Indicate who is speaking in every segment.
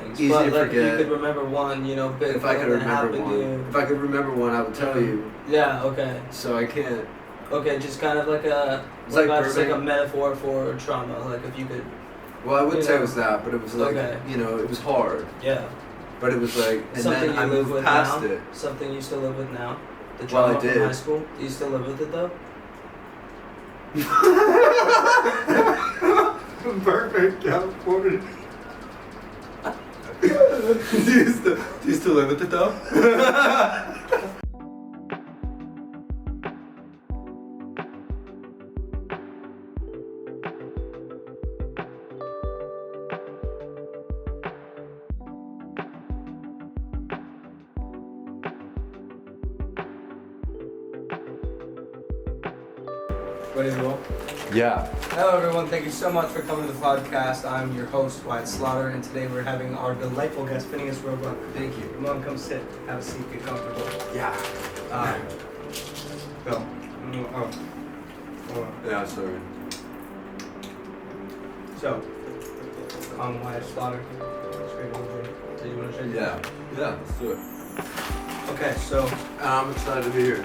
Speaker 1: things.
Speaker 2: Easy
Speaker 1: but
Speaker 2: to
Speaker 1: like
Speaker 2: forget.
Speaker 1: if you could remember one, you know, big
Speaker 2: If I
Speaker 1: thing
Speaker 2: could
Speaker 1: that
Speaker 2: remember
Speaker 1: happened
Speaker 2: one,
Speaker 1: to you.
Speaker 2: if I could remember one, I would tell you.
Speaker 1: Yeah. Okay.
Speaker 2: So I can't.
Speaker 1: Okay, just kind of like a.
Speaker 2: It's
Speaker 1: What
Speaker 2: like
Speaker 1: about just like a
Speaker 2: Burbank.
Speaker 1: metaphor for trauma? Like if you could.
Speaker 2: Well, I would
Speaker 1: You
Speaker 2: say
Speaker 1: know.
Speaker 2: it was that, but it was like
Speaker 1: Okay.
Speaker 2: you know, it was hard.
Speaker 1: Yeah.
Speaker 2: But it was like, and
Speaker 1: Something
Speaker 2: then
Speaker 1: you
Speaker 2: I
Speaker 1: live
Speaker 2: moved
Speaker 1: with
Speaker 2: past
Speaker 1: now.
Speaker 2: it.
Speaker 1: Something you still live with now. The
Speaker 2: Well, I
Speaker 1: trauma from
Speaker 2: did.
Speaker 1: high school. Do you still live with it though?
Speaker 2: Perfect, California. do you still live with it though?
Speaker 1: Ready to roll?
Speaker 2: Yeah.
Speaker 1: Hello everyone, thank you so much for coming to the podcast. I'm your host, Wyatt Slaughter, and today we're having our delightful guest, Phineas Roebuck.
Speaker 2: Thank you.
Speaker 1: Come on, come sit, have a seat, get comfortable.
Speaker 2: Yeah.
Speaker 1: Go. Oh.
Speaker 2: Yeah, sorry.
Speaker 1: So, I'm Wyatt Slaughter. Straight over. Did you want to shake?
Speaker 2: Yeah. Yeah, let's do it.
Speaker 1: Okay, so,
Speaker 2: I'm excited to be here.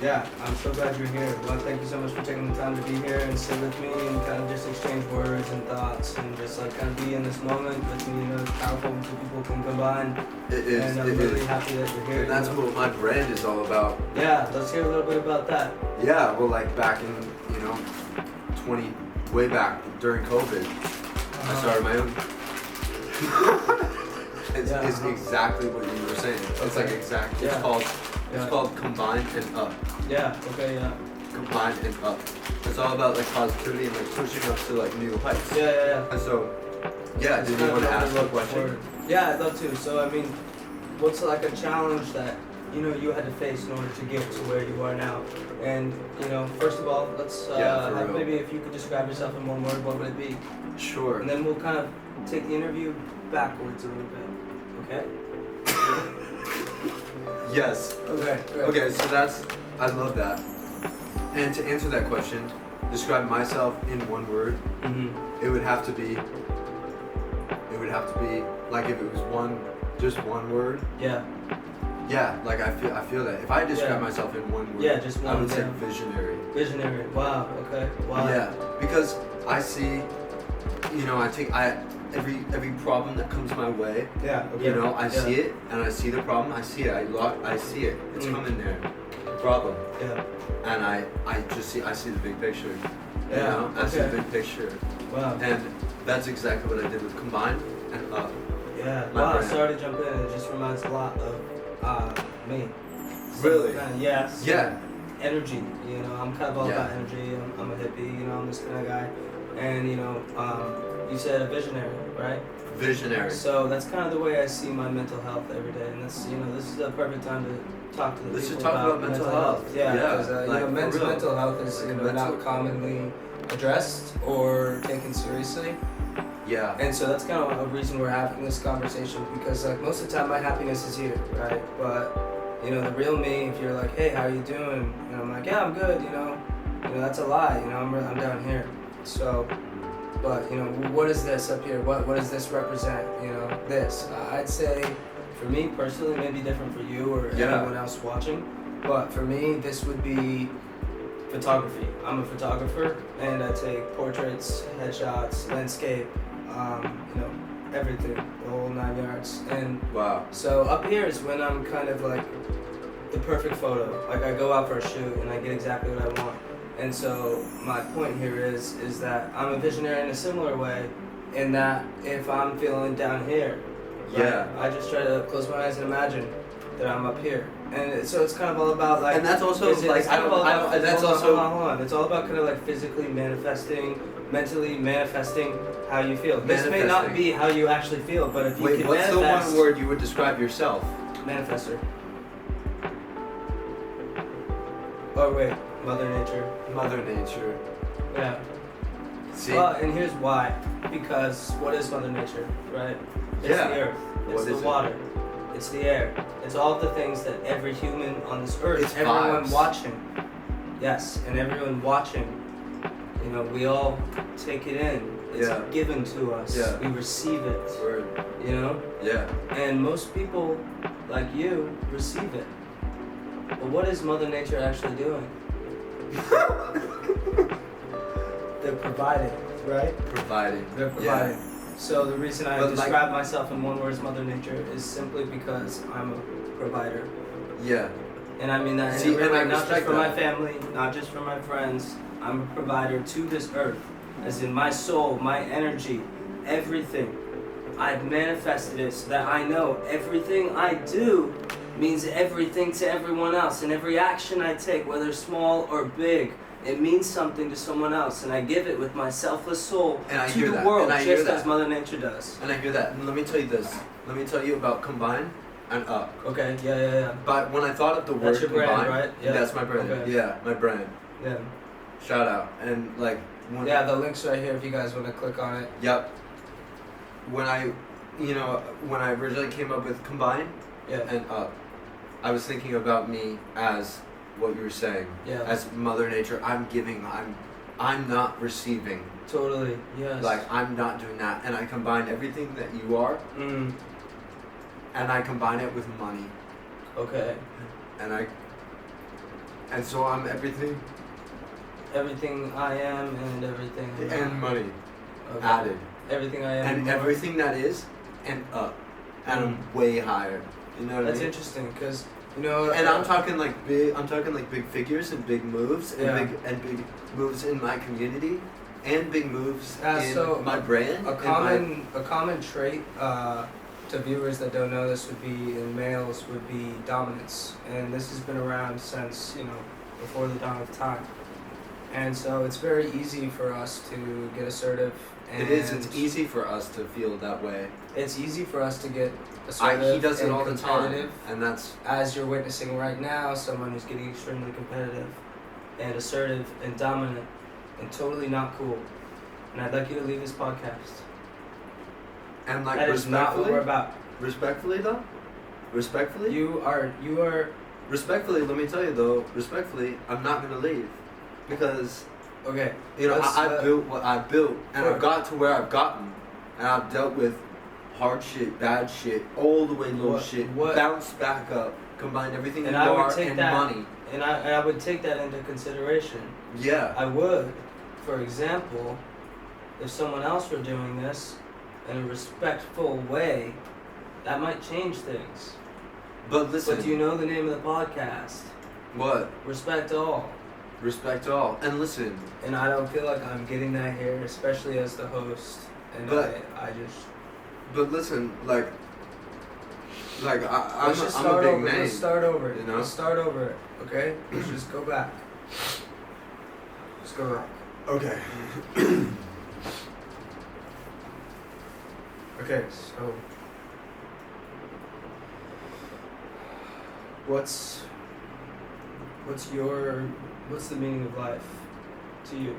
Speaker 1: yeah, I'm so glad you're here. Well, thank you so much for taking the time to be here and sit with me and kind of just exchange words and thoughts and just like kind of be in this moment with me. You know, it's powerful when two people can combine.
Speaker 2: It is.
Speaker 1: And I'm
Speaker 2: It
Speaker 1: really
Speaker 2: is.
Speaker 1: happy that you're here.
Speaker 2: And that's
Speaker 1: you know?
Speaker 2: what my brand is all about.
Speaker 1: Yeah, let's hear a little bit about that.
Speaker 2: Yeah, well, like back in, you know, way back during COVID, I started my own. It's exactly what you were saying. It's like exact.
Speaker 1: Yeah.
Speaker 2: It's called Combine and Up.
Speaker 1: Yeah, okay, yeah.
Speaker 2: Combine and Up. It's all about like positivity and like pushing up to like new heights.
Speaker 1: Yeah.
Speaker 2: And so, yeah,
Speaker 1: It's
Speaker 2: did
Speaker 1: kind
Speaker 2: you
Speaker 1: of
Speaker 2: want to
Speaker 1: what
Speaker 2: ask
Speaker 1: we
Speaker 2: a
Speaker 1: look
Speaker 2: question?
Speaker 1: forward- Yeah, I'd love to. So, I mean, what's like a challenge that, you know, you had to face in order to get to where you are now? And, you know, first of all, let's
Speaker 2: Yeah, for
Speaker 1: have
Speaker 2: real.
Speaker 1: maybe if you could describe yourself in one word, what would it be?
Speaker 2: Sure.
Speaker 1: And then we'll kind of take the interview backwards a little bit. Okay?
Speaker 2: Yes.
Speaker 1: Okay. Great.
Speaker 2: Okay, so I love that. And to answer that question, describe myself in one word,
Speaker 1: Mm-hmm.
Speaker 2: it would have to be like if it was just one word.
Speaker 1: Yeah.
Speaker 2: Yeah, like I feel that. If I describe
Speaker 1: Yeah.
Speaker 2: myself in one word,
Speaker 1: Yeah, just
Speaker 2: I
Speaker 1: one,
Speaker 2: would say
Speaker 1: yeah.
Speaker 2: visionary.
Speaker 1: Visionary. Wow. Okay. Wow.
Speaker 2: Yeah, because I see, you know, every problem that comes my way,
Speaker 1: Yeah. Okay.
Speaker 2: you know, I
Speaker 1: Yeah.
Speaker 2: see it and I see the problem. I see it. I see it. It's
Speaker 1: Mm.
Speaker 2: coming there. The problem.
Speaker 1: Yeah.
Speaker 2: And I see the big picture. You
Speaker 1: Yeah,
Speaker 2: know, I see the
Speaker 1: okay.
Speaker 2: big picture.
Speaker 1: Wow.
Speaker 2: And that's exactly what I did with Combine and Up.
Speaker 1: Yeah.
Speaker 2: My
Speaker 1: Wow.
Speaker 2: brand.
Speaker 1: Sorry to jump in. It just reminds a lot of me.
Speaker 2: Really?
Speaker 1: Yes.
Speaker 2: Yeah.
Speaker 1: Energy. You know, I'm kind of all
Speaker 2: Yeah.
Speaker 1: about energy. I'm a hippie. You know, I'm this kind of guy. And you know, you said a visionary, right?
Speaker 2: Visionary.
Speaker 1: So that's kind of the way I see my mental health every day. And this is a perfect time to talk to the
Speaker 2: Let's
Speaker 1: people
Speaker 2: just talk about mental health.
Speaker 1: Yeah.
Speaker 2: Yeah,
Speaker 1: Because
Speaker 2: like,
Speaker 1: you know,
Speaker 2: for
Speaker 1: men's
Speaker 2: real.
Speaker 1: mental health is
Speaker 2: Like
Speaker 1: you know
Speaker 2: mental-
Speaker 1: not commonly addressed or taken seriously.
Speaker 2: Yeah.
Speaker 1: And so that's kind of a reason we're having this conversation, because like most of the time my happiness is here, right? But you know, the real me, if you're like, hey, how are you doing? And I'm like, yeah, I'm good. You know, that's a lie. You know, I'm down here. So, but you know, what is this up here? What does this represent? You know, this. I'd say, for me personally, maybe different for you or
Speaker 2: Yeah.
Speaker 1: anyone else watching. But for me, this would be photography. I'm a photographer, and I take portraits, headshots, landscape, you know, everything, the whole 9 yards. And
Speaker 2: Wow.
Speaker 1: so up here is when I'm kind of like the perfect photo. Like I go out for a shoot and I get exactly what I want. And so my point here is that I'm a visionary in a similar way, in that if I'm feeling down here, right,
Speaker 2: Yeah.
Speaker 1: I just try to close my eyes and imagine that I'm up here. And so it's kind of all about like.
Speaker 2: And that's also
Speaker 1: it's
Speaker 2: like
Speaker 1: kind of all about-
Speaker 2: that's
Speaker 1: hold on,
Speaker 2: also
Speaker 1: hold on. It's all about kind of like physically manifesting, mentally manifesting how you feel. This may not
Speaker 2: Manifesting.
Speaker 1: be how you actually feel, but if you
Speaker 2: Wait,
Speaker 1: can
Speaker 2: what's the
Speaker 1: manifest,
Speaker 2: one word you would describe yourself?
Speaker 1: manifester. Oh wait, Mother Nature.
Speaker 2: Mother Nature.
Speaker 1: Yeah.
Speaker 2: See?
Speaker 1: Well, and here's why. Because what is Mother Nature, right? It's
Speaker 2: Yeah.
Speaker 1: the earth. It's
Speaker 2: What
Speaker 1: the
Speaker 2: is it?
Speaker 1: water. It's the air. It's all the things that every human on this earth,
Speaker 2: It's
Speaker 1: everyone
Speaker 2: vibes.
Speaker 1: watching. Yes, and everyone watching. You know, we all take it in, It's
Speaker 2: Yeah.
Speaker 1: given to us.
Speaker 2: Yeah.
Speaker 1: We receive it.
Speaker 2: Word.
Speaker 1: You know?
Speaker 2: Yeah.
Speaker 1: And most people, like you, receive it. But what is Mother Nature actually doing? They're providing, right?
Speaker 2: Providing.
Speaker 1: They're providing. So the reason I
Speaker 2: But
Speaker 1: describe myself in one word as Mother Nature is simply because I'm a provider.
Speaker 2: Yeah.
Speaker 1: And I mean that in
Speaker 2: See,
Speaker 1: every
Speaker 2: and
Speaker 1: way,
Speaker 2: I
Speaker 1: not just
Speaker 2: respect
Speaker 1: for my
Speaker 2: that.
Speaker 1: family, not just for my friends. I'm a provider to this earth. As in my soul, my energy, everything. I've manifested it so that I know everything I do means everything to everyone else. And every action I take, whether small or big, it means something to someone else. And I give it with my selfless soul
Speaker 2: And I
Speaker 1: to
Speaker 2: hear
Speaker 1: the
Speaker 2: that.
Speaker 1: world,
Speaker 2: And I hear
Speaker 1: just
Speaker 2: that.
Speaker 1: as Mother Nature does.
Speaker 2: And I hear that. And let me tell you this. Let me tell you about combine and up.
Speaker 1: Okay, yeah.
Speaker 2: But when I thought of the word
Speaker 1: That's your brand,
Speaker 2: combine,
Speaker 1: right? Yeah.
Speaker 2: that's my brand.
Speaker 1: Okay.
Speaker 2: Yeah, my brand.
Speaker 1: Yeah.
Speaker 2: Shout out. And like when
Speaker 1: Yeah, the link's right here if you guys want to click on it.
Speaker 2: Yep. When I originally came up with combine
Speaker 1: Yeah.
Speaker 2: and up, I was thinking about me as what you were saying.
Speaker 1: Yeah.
Speaker 2: As Mother Nature, I'm giving, I'm not receiving.
Speaker 1: Totally. Yes.
Speaker 2: Like I'm not doing that. And I combine everything that you are and I combine it with money.
Speaker 1: Okay.
Speaker 2: And so I'm everything
Speaker 1: Everything I am and everything.
Speaker 2: and money
Speaker 1: Okay.
Speaker 2: added.
Speaker 1: Everything I am.
Speaker 2: And
Speaker 1: more.
Speaker 2: everything that is and up. And I'm way higher. You know what
Speaker 1: That's
Speaker 2: I mean?
Speaker 1: interesting because you know.
Speaker 2: And I'm talking like big figures and big moves and
Speaker 1: Yeah.
Speaker 2: big moves in my community and big moves in
Speaker 1: so
Speaker 2: my brand.
Speaker 1: A common trait to viewers that don't know this would be in males would be dominance, and this has been around since before the dawn of time. And so it's very easy for us to get assertive. And
Speaker 2: it is. It's easy for us to feel that way.
Speaker 1: It's easy for us to get assertive
Speaker 2: He does it
Speaker 1: and
Speaker 2: all the time,
Speaker 1: competitive.
Speaker 2: and that's
Speaker 1: As you're witnessing right now, someone who's getting extremely competitive and assertive and dominant and totally not cool. And I'd like you to leave this podcast.
Speaker 2: and like
Speaker 1: That is not what
Speaker 2: respectfully.
Speaker 1: we're about.
Speaker 2: Respectfully though. Respectfully.
Speaker 1: You are.
Speaker 2: Respectfully, let me tell you though. Respectfully, I'm not gonna leave, because
Speaker 1: Okay.
Speaker 2: I built what I built, and
Speaker 1: Sure.
Speaker 2: I've got to where I've gotten, and I've dealt with hard shit, bad shit, all the way low shit, bounced back up, combined everything
Speaker 1: And
Speaker 2: you
Speaker 1: I would
Speaker 2: are
Speaker 1: take
Speaker 2: and
Speaker 1: that.
Speaker 2: money.
Speaker 1: And I would take that into consideration.
Speaker 2: Yeah.
Speaker 1: I would. For example, if someone else were doing this in a respectful way, that might change things.
Speaker 2: But listen.
Speaker 1: But do you know the name of the podcast?
Speaker 2: What?
Speaker 1: Respect all.
Speaker 2: Respect all. And listen.
Speaker 1: And I don't feel like I'm getting that here, especially as the host. And
Speaker 2: But-
Speaker 1: I just.
Speaker 2: But listen, like I'm
Speaker 1: Let's just
Speaker 2: I'm a
Speaker 1: start
Speaker 2: big
Speaker 1: over.
Speaker 2: name.
Speaker 1: Let's start over.
Speaker 2: you know?
Speaker 1: Let's start over it. Okay? Let's just go back. Just go back.
Speaker 2: Okay.
Speaker 1: Okay, so what's the meaning of life to you?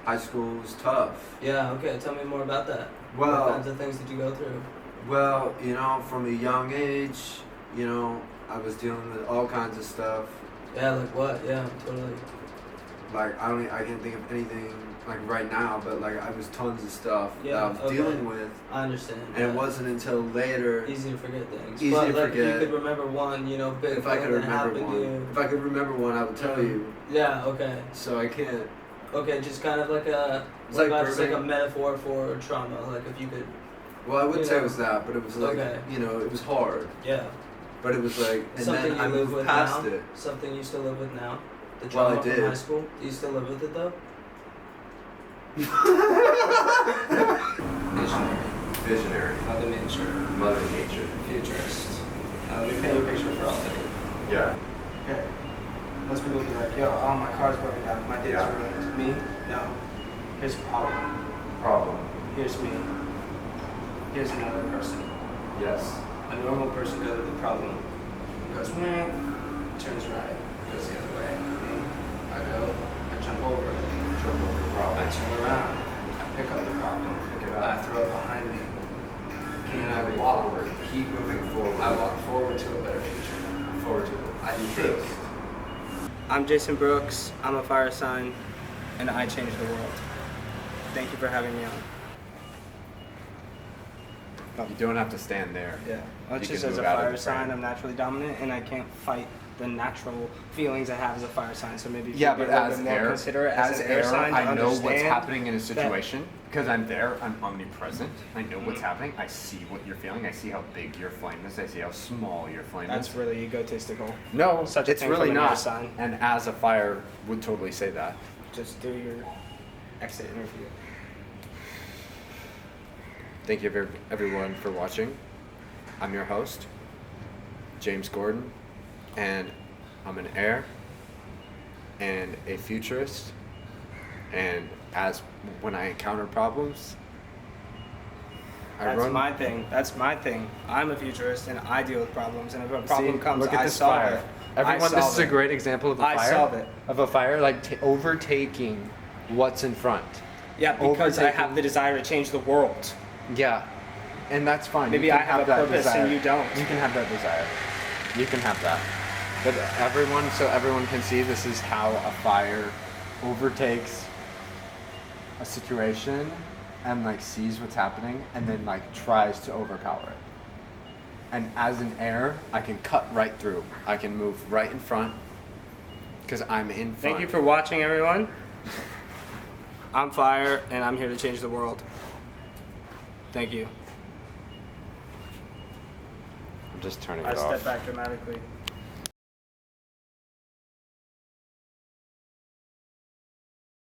Speaker 2: High school was tough.
Speaker 1: Yeah, okay, tell me more about that. What
Speaker 2: Well,
Speaker 1: kinds of things did you go through?
Speaker 2: from a young age, I was dealing with all kinds of stuff.
Speaker 1: Yeah, like what? Yeah, totally.
Speaker 2: Like I can't think of anything like right now, but like I was tons of stuff that
Speaker 1: Yeah,
Speaker 2: I was
Speaker 1: okay.
Speaker 2: dealing with,
Speaker 1: I understand.
Speaker 2: and it wasn't until later.
Speaker 1: easy to forget things.
Speaker 2: Easy
Speaker 1: but
Speaker 2: to
Speaker 1: like,
Speaker 2: forget.
Speaker 1: If you could remember one, big
Speaker 2: If I could
Speaker 1: thing that
Speaker 2: remember
Speaker 1: happened to
Speaker 2: one,
Speaker 1: you.
Speaker 2: if I could remember one, I would tell you.
Speaker 1: Yeah, okay.
Speaker 2: So I can't.
Speaker 1: Okay, just kind of like a
Speaker 2: It's like
Speaker 1: just like a
Speaker 2: Burbank.
Speaker 1: metaphor for trauma. Like if you could,
Speaker 2: Well, I wouldn't
Speaker 1: You
Speaker 2: say it
Speaker 1: know.
Speaker 2: was that, but it was like
Speaker 1: Okay.
Speaker 2: it was hard.
Speaker 1: yeah.
Speaker 2: But it was like, and
Speaker 1: Something
Speaker 2: then
Speaker 1: you
Speaker 2: I
Speaker 1: live
Speaker 2: moved
Speaker 1: with
Speaker 2: past
Speaker 1: now?
Speaker 2: it.
Speaker 1: Something you still live with now? The
Speaker 2: Well, I
Speaker 1: trauma from
Speaker 2: did.
Speaker 1: high school? Do you still live with it though?
Speaker 2: Visionary.
Speaker 1: Mother Nature.
Speaker 2: Mother Nature.
Speaker 1: Futurist. Let me paint a picture for all of you.
Speaker 2: Yeah.
Speaker 1: Okay. Most people be like, yo, oh, my car's broken down. My day's
Speaker 2: Yeah.
Speaker 1: ruined. Me? No. Here's a problem.
Speaker 2: Problem.
Speaker 1: Here's me. Here's another person.
Speaker 2: Yes.
Speaker 1: A normal person goes to the problem, goes, meh, turns right, goes the other way. Me, I go, I jump over it.
Speaker 2: Jump over the problem.
Speaker 1: I turn around, I pick up the problem,
Speaker 2: Pick it
Speaker 1: I
Speaker 2: up.
Speaker 1: throw it behind me.
Speaker 2: And
Speaker 1: And
Speaker 2: I
Speaker 1: I
Speaker 2: move
Speaker 1: walk.
Speaker 2: forward. keep moving forward. I walk forward to a better future. Forward to it. I do this.
Speaker 1: I'm Jason Brooks. I'm a fire sign, and I change the world. Thank you for having me on.
Speaker 3: You don't have to stand there.
Speaker 1: Yeah. Well, it's
Speaker 3: You
Speaker 1: just
Speaker 3: can
Speaker 1: as a
Speaker 3: move out of
Speaker 1: fire
Speaker 3: the
Speaker 1: sign,
Speaker 3: frame.
Speaker 1: I'm naturally dominant, and I can't fight the natural feelings I have as a fire sign. So maybe if
Speaker 3: Yeah,
Speaker 1: you
Speaker 3: but
Speaker 1: be a little
Speaker 3: as
Speaker 1: bit more
Speaker 3: air,
Speaker 1: considerate as an air sign, to
Speaker 3: I know what's
Speaker 1: understand
Speaker 3: happening in a
Speaker 1: that-
Speaker 3: situation because I'm there. I'm omnipresent. I know what's happening. I see what you're feeling. I see how big your flame is. I see how small your flame
Speaker 1: That's
Speaker 3: is.
Speaker 1: really egotistical.
Speaker 3: No,
Speaker 1: such a
Speaker 3: it's
Speaker 1: thing
Speaker 3: really
Speaker 1: from an air
Speaker 3: not.
Speaker 1: sign.
Speaker 3: And as a fire, would totally say that.
Speaker 1: Just do your exit interview.
Speaker 3: Thank you everyone for watching. I'm your host, James Gordon, and I'm an air and a futurist. And when I encounter problems,
Speaker 1: That's my thing. That's my thing. I'm a futurist, and I deal with problems. And if a problem comes,
Speaker 3: look at
Speaker 1: I
Speaker 3: this
Speaker 1: solve
Speaker 3: fire.
Speaker 1: it.
Speaker 3: Everyone,
Speaker 1: I
Speaker 3: this
Speaker 1: solve
Speaker 3: is a
Speaker 1: it.
Speaker 3: great example of a
Speaker 1: I
Speaker 3: fire.
Speaker 1: solve it.
Speaker 3: Of a fire like overtaking what's in front.
Speaker 1: Yeah, because I
Speaker 3: Overtaking-
Speaker 1: have the desire to change the world.
Speaker 3: Yeah, and that's fine.
Speaker 1: Maybe
Speaker 3: You can
Speaker 1: I have a
Speaker 3: that
Speaker 1: purpose and
Speaker 3: desire.
Speaker 1: you don't.
Speaker 3: You can have that desire. You can have that. But everyone can see this is how a fire overtakes a situation and like sees what's happening and then like tries to overpower it. And as an air, I can cut right through. I can move right in front because I'm in front.
Speaker 1: Thank you for watching, everyone. I'm Fire, and I'm here to change the world. Thank you.
Speaker 3: I'm just turning
Speaker 1: I
Speaker 3: it
Speaker 1: step
Speaker 3: off.
Speaker 1: back dramatically.